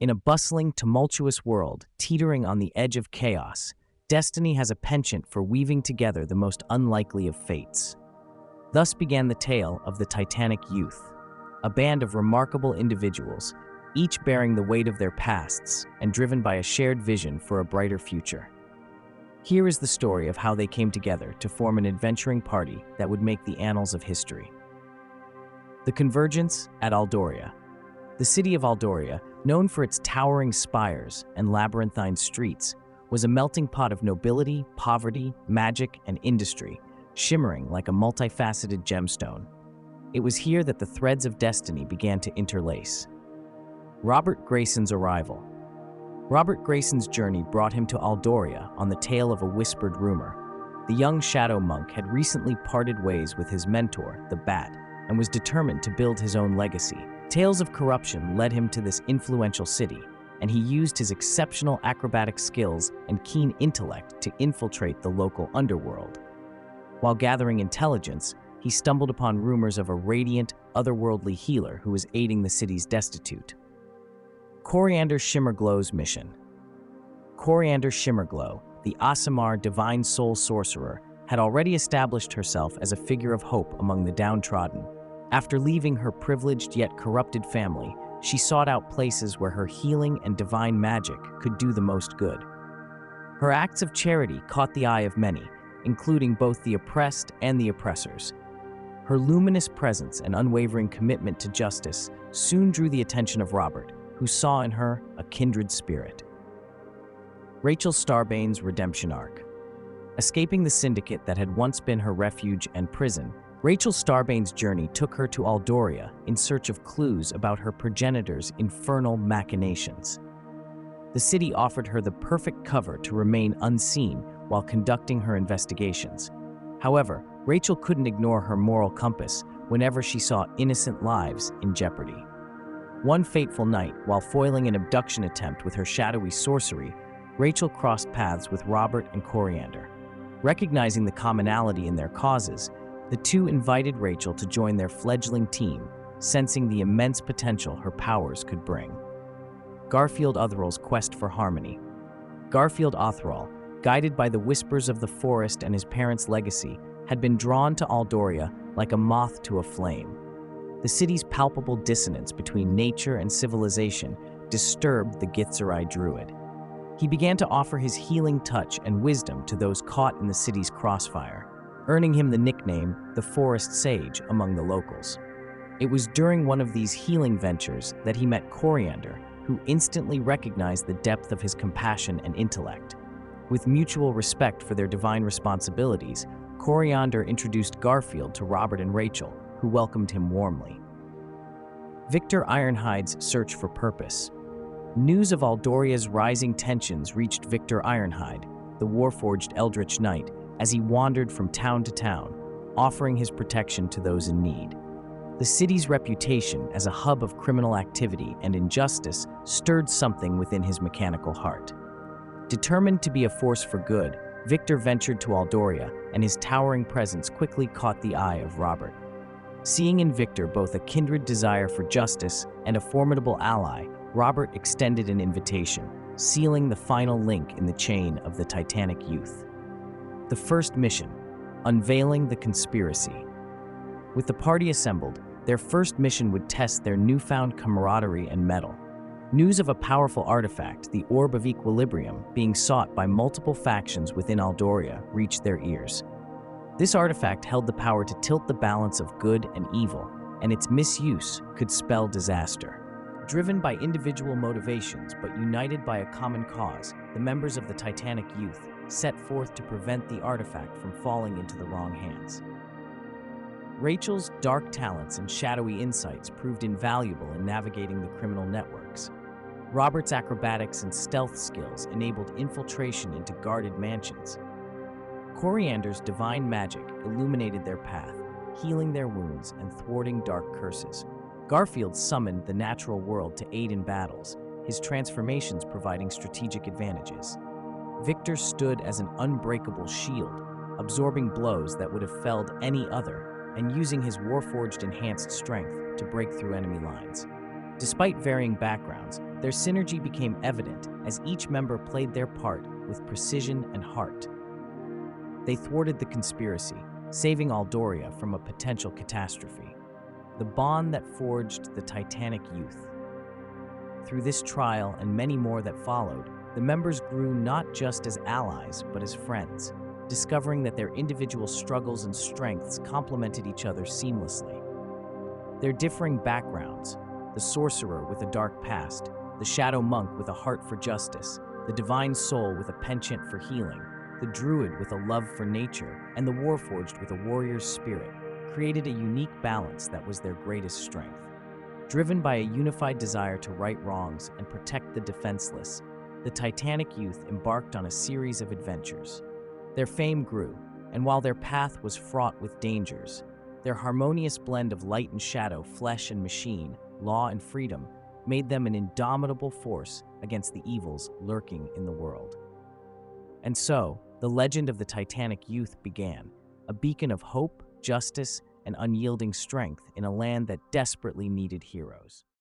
In a bustling, tumultuous world, teetering on the edge of chaos, destiny has a penchant for weaving together the most unlikely of fates. Thus began the tale of the Titanic Youth, a band of remarkable individuals, each bearing the weight of their pasts and driven by a shared vision for a brighter future. Here is the story of how they came together to form an adventuring party that would make the annals of history. The convergence at Aldoria. The city of Aldoria, known for its towering spires and labyrinthine streets, was a melting pot of nobility, poverty, magic, and industry, shimmering like a multifaceted gemstone. It was here that the threads of destiny began to interlace. Robert Grayson's arrival. Robert Grayson's journey brought him to Aldoria on the tail of a whispered rumor. The young shadow monk had recently parted ways with his mentor, the Bat, and was determined to build his own legacy. Tales of corruption led him to this influential city, and he used his exceptional acrobatic skills and keen intellect to infiltrate the local underworld. While gathering intelligence, he stumbled upon rumors of a radiant, otherworldly healer who was aiding the city's destitute. Coriander Shimmerglow's mission. Coriander Shimmerglow, the Aasimar divine soul sorcerer, had already established herself as a figure of hope among the downtrodden. After leaving her privileged yet corrupted family, she sought out places where her healing and divine magic could do the most good. Her acts of charity caught the eye of many, including both the oppressed and the oppressors. Her luminous presence and unwavering commitment to justice soon drew the attention of Robert, who saw in her a kindred spirit. Rachel Starbane's redemption arc. Escaping the syndicate that had once been her refuge and prison, Rachel Starbane's journey took her to Aldoria in search of clues about her progenitor's infernal machinations. The city offered her the perfect cover to remain unseen while conducting her investigations. However, Rachel couldn't ignore her moral compass whenever she saw innocent lives in jeopardy. One fateful night, while foiling an abduction attempt with her shadowy sorcery, Rachel crossed paths with Robert and Coriander. Recognizing the commonality in their causes, the two invited Rachel to join their fledgling team, sensing the immense potential her powers could bring. Garfield Othrall's quest for harmony. Garfield Othrall, guided by the whispers of the forest and his parents' legacy, had been drawn to Aldoria like a moth to a flame. The city's palpable dissonance between nature and civilization disturbed the Githzerai druid. He began to offer his healing touch and wisdom to those caught in the city's crossfire, earning him the nickname the Forest Sage among the locals. It was during one of these healing ventures that he met Coriander, who instantly recognized the depth of his compassion and intellect. With mutual respect for their divine responsibilities, Coriander introduced Garfield to Robert and Rachel, who welcomed him warmly. Victor Ironhide's search for purpose. News of Aldoria's rising tensions reached Victor Ironhide, the warforged Eldritch Knight, as he wandered from town to town, offering his protection to those in need. The city's reputation as a hub of criminal activity and injustice stirred something within his mechanical heart. Determined to be a force for good, Victor ventured to Aldoria, and his towering presence quickly caught the eye of Robert. Seeing in Victor both a kindred desire for justice and a formidable ally, Robert extended an invitation, sealing the final link in the chain of the Titanic Youth. The first mission, unveiling the conspiracy. With the party assembled, their first mission would test their newfound camaraderie and mettle. News of a powerful artifact, the Orb of Equilibrium, being sought by multiple factions within Aldoria, reached their ears. This artifact held the power to tilt the balance of good and evil, and its misuse could spell disaster. Driven by individual motivations but united by a common cause, the members of the Titanic Youth set forth to prevent the artifact from falling into the wrong hands. Rachel's dark talents and shadowy insights proved invaluable in navigating the criminal networks. Robert's acrobatics and stealth skills enabled infiltration into guarded mansions. Coriander's divine magic illuminated their path, healing their wounds and thwarting dark curses. Garfield summoned the natural world to aid in battles, his transformations providing strategic advantages. Victor stood as an unbreakable shield, absorbing blows that would have felled any other, and using his warforged enhanced strength to break through enemy lines. Despite varying backgrounds, Their synergy became evident as each member played their part with precision and heart. They thwarted the conspiracy, saving Aldoria from a potential catastrophe. The bond that forged the Titanic Youth. Through this trial and many more that followed, the members grew not just as allies, but as friends, discovering that their individual struggles and strengths complemented each other seamlessly. Their differing backgrounds, the sorcerer with a dark past, the shadow monk with a heart for justice, the divine soul with a penchant for healing, the druid with a love for nature, and the warforged with a warrior's spirit, created a unique balance that was their greatest strength. Driven by a unified desire to right wrongs and protect the defenseless, the Titanic Youth embarked on a series of adventures. Their fame grew, and while their path was fraught with dangers, their harmonious blend of light and shadow, flesh and machine, law and freedom, made them an indomitable force against the evils lurking in the world. And so, the legend of the Titanic Youth began, a beacon of hope, justice, and unyielding strength in a land that desperately needed heroes.